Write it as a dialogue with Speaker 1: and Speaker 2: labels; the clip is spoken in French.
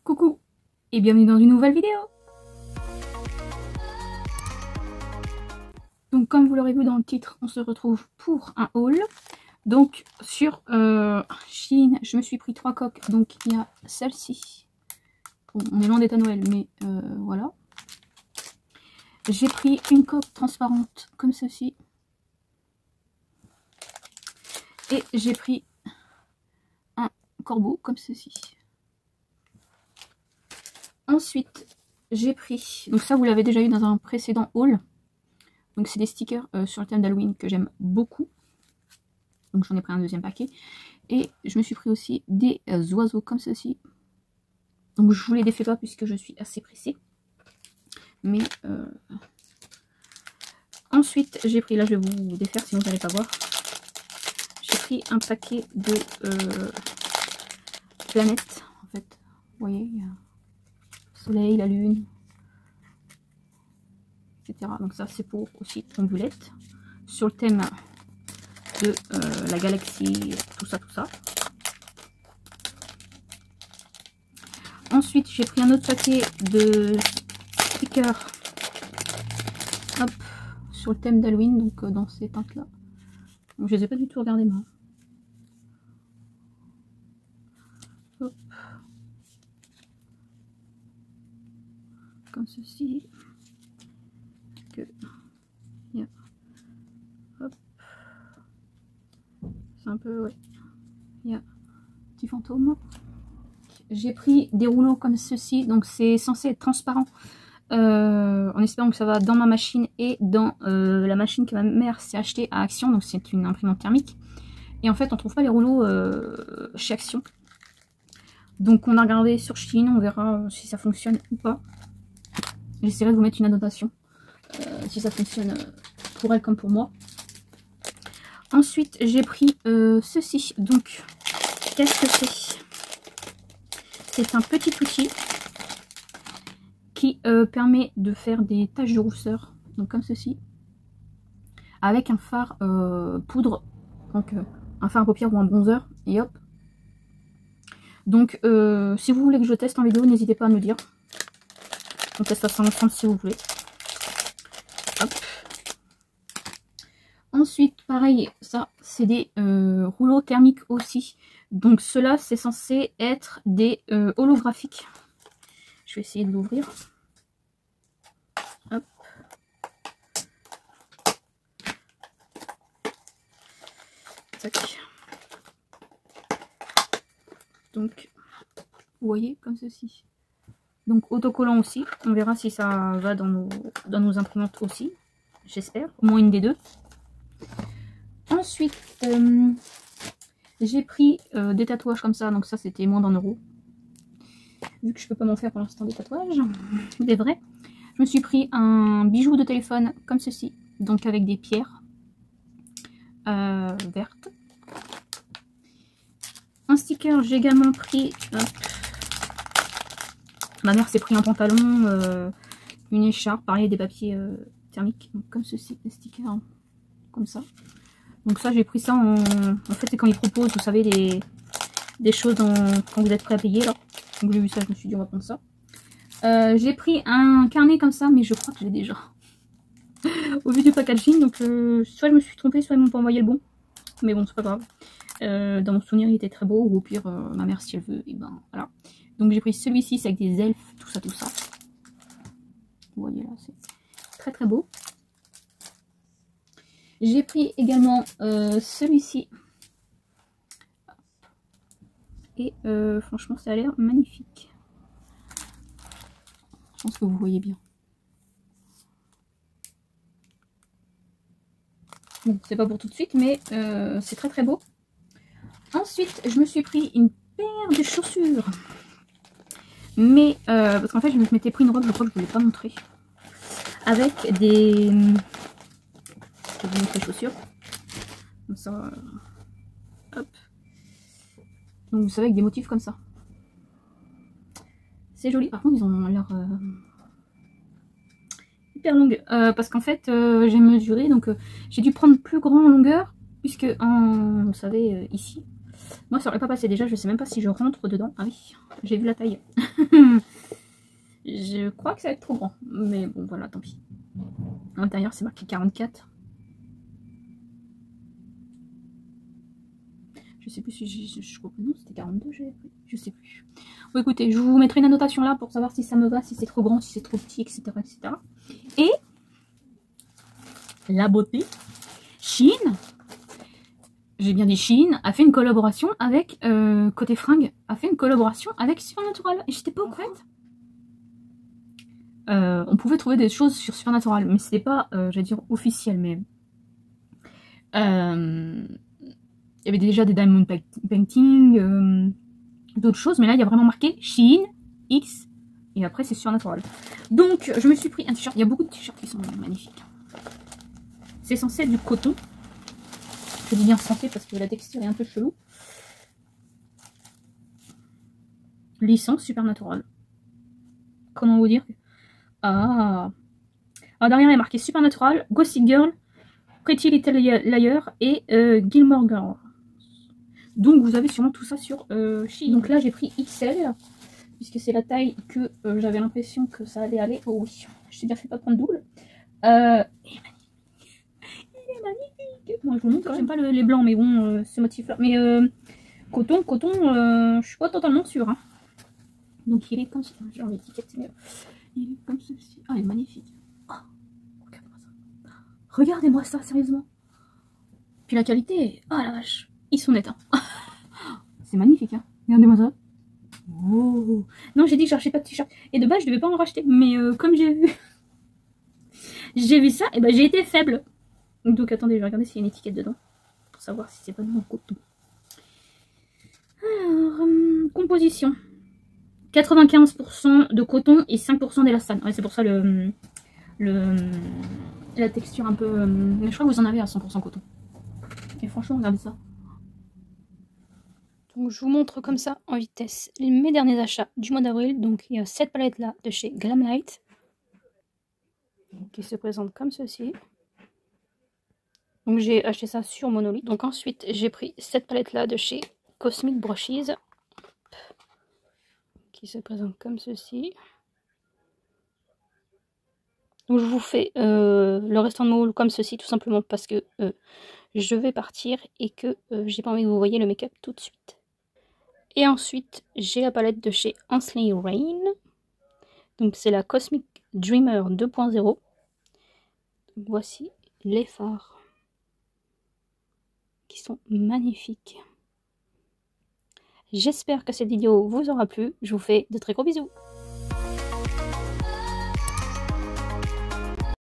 Speaker 1: Coucou et bienvenue dans une nouvelle vidéo. Donc comme vous l'aurez vu dans le titre, on se retrouve pour un haul. Donc sur Shein, je me suis pris 3 coques. Donc il y a celle-ci. Bon, on est loin d'être à Noël, mais voilà. J'ai pris une coque transparente comme ceci. Et j'ai pris un corbeau comme ceci. Ensuite, j'ai pris, donc ça vous l'avez déjà eu dans un précédent haul. Donc c'est des stickers sur le thème d'Halloween que j'aime beaucoup. Donc j'en ai pris un deuxième paquet. Et je me suis pris aussi des oiseaux comme ceci. Donc je vous les défais pas puisque je suis assez pressée. Mais ensuite j'ai pris, là je vais vous défaire sinon vous n'allez pas voir. J'ai pris un paquet de planètes en fait. Vous voyez, il y a le soleil, la lune, etc. Donc ça c'est pour aussi Tomboulettes. Sur le thème de la galaxie, tout ça, tout ça. Ensuite, j'ai pris un autre paquet de stickers hop, sur le thème d'Halloween, donc dans ces teintes-là. Donc, je les ai pas du tout regardés, moi. Hop. Comme ceci. Que... Yeah. Hop. C'est un peu, ouais. Il y a un petit fantôme. J'ai pris des rouleaux comme ceci, donc c'est censé être transparent. En espérant que ça va dans ma machine et dans la machine que ma mère s'est achetée à Action, donc c'est une imprimante thermique. Et en fait on trouve pas les rouleaux chez Action. Donc on a regardé sur Shein, on verra si ça fonctionne ou pas. J'essaierai de vous mettre une annotation si ça fonctionne pour elle comme pour moi. Ensuite j'ai pris ceci, donc qu'est-ce que c'est? C'est un petit outil qui permet de faire des taches de rousseur, donc comme ceci, avec un fard poudre, donc un fard à paupières ou un bronzer, et hop. Donc si vous voulez que je teste en vidéo, n'hésitez pas à me dire. On teste ça ensemble si vous voulez. Hop. Ensuite, pareil, ça c'est des rouleaux thermiques aussi. Donc ceux-là, c'est censé être des holographiques. Je vais essayer de l'ouvrir. Hop. Tac. Donc, vous voyez, comme ceci. Donc autocollant aussi. On verra si ça va dans nos imprimantes aussi. J'espère. Au moins une des deux. Ensuite, j'ai pris des tatouages comme ça. Donc ça, c'était moins d'1 €. Vu que je peux pas m'en faire pour l'instant des tatouages. Des vrais. Je me suis pris un bijou de téléphone comme ceci. Donc avec des pierres vertes. Un sticker, j'ai également pris... ma mère s'est pris un pantalon, une écharpe, pareil, des papiers thermiques. Donc, comme ceci, des stickers hein, comme ça. Donc ça, j'ai pris ça en fait, c'est quand ils proposent, vous savez, des choses quand vous êtes prêt à payer. Là. Donc j'ai vu ça, je me suis dit, on va prendre ça. J'ai pris un carnet comme ça, mais je crois que je l'ai déjà. Au vu du packaging, donc soit je me suis trompée, soit ils m'ont pas envoyé le bon. Mais bon, c'est pas grave. Dans mon souvenir, il était très beau, ou au pire, ma mère, si elle veut, et ben voilà. Donc j'ai pris celui-ci, c'est avec des elfes, tout ça, tout ça. Vous voyez là, c'est très très beau. J'ai pris également celui-ci. Et franchement, ça a l'air magnifique. Je pense que vous voyez bien. Bon, c'est pas pour tout de suite, mais c'est très très beau. Ensuite, je me suis pris une paire de chaussures. Mais, parce qu'en fait, je m'étais pris une robe, je crois que je ne vous l'ai pas montré. Avec des... Je vais vous montrer les chaussures. Comme ça. Hop. Donc, vous savez, avec des motifs comme ça. C'est joli. Par contre, ils ont l'air hyper longues. Parce qu'en fait, j'ai mesuré, donc j'ai dû prendre plus grand en longueur. Puisque, vous savez, ici... Moi, ça aurait pas passé. Déjà, je sais même pas si je rentre dedans. Ah oui, j'ai vu la taille. Je crois que ça va être trop grand. Mais bon, voilà, tant pis. À l'intérieur, c'est marqué 44. Je sais plus si je crois que non, c'était 42, je sais plus. Bon, écoutez, je vous mettrai une annotation là pour savoir si ça me va, si c'est trop grand, si c'est trop petit, etc., etc. Et la beauté, Shein, j'ai bien dit Shein, a fait une collaboration avec, côté fringues, a fait une collaboration avec Supernatural. Et j'étais pas au courant. On pouvait trouver des choses sur Supernatural, mais c'était pas, j'allais dire, officiel, mais... il y avait déjà des diamond painting, d'autres choses, mais là il y a vraiment marqué Shein X et après c'est Supernatural. Donc je me suis pris un t-shirt. Il y a beaucoup de t-shirts qui sont magnifiques. C'est censé être du coton. Je dis bien censé parce que la texture est un peu chelou. Licence Supernatural. Comment vous dire? Ah, derrière il y a marqué Supernatural, Gossip Girl, Pretty Little Liars et Gilmore Girls. Donc vous avez sûrement tout ça sur Shein. Donc là j'ai pris XL, puisque c'est la taille que j'avais l'impression que ça allait aller. Oh oui, je sais bien fait pas prendre double. Il est magnifique. Moi je vous montre, j'aime pas les blancs, mais bon, ce motif là. Mais coton, je suis pas totalement sûre. Hein. Donc il est comme ça, genre l'étiquette, mais il est comme ceci. Ah, il est magnifique. Oh, regardez-moi ça. Regardez-moi ça, sérieusement. Puis la qualité, oh la vache, ils sont nets. Hein. C'est magnifique, hein. Regardez-moi ça. Oh. Non, j'ai dit que je cherchais pas de t-shirt. Et de base, je devais pas en racheter. Mais comme j'ai vu ça, et ben j'ai été faible. Donc attendez, je vais regarder s'il y a une étiquette dedans. Pour savoir si c'est pas de mon coton. Alors, composition. 95% de coton et 5% d'élastane. Ouais, c'est pour ça la texture un peu... mais je crois que vous en avez à 100% coton. Et franchement, regardez ça. Donc je vous montre comme ça en vitesse mes derniers achats du mois d'avril. Donc il y a cette palette là de chez Glamlight qui se présente comme ceci. Donc j'ai acheté ça sur Monolith. Donc ensuite j'ai pris cette palette là de chez Cosmic Brushes qui se présente comme ceci. Donc je vous fais le restant de mon haul comme ceci tout simplement parce que je vais partir et que j'ai pas envie que vous voyez le make-up tout de suite. Et ensuite, j'ai la palette de chez Ansley Rain. Donc c'est la Cosmic Dreamer 2.0. Voici les fards. Qui sont magnifiques. J'espère que cette vidéo vous aura plu. Je vous fais de très gros bisous.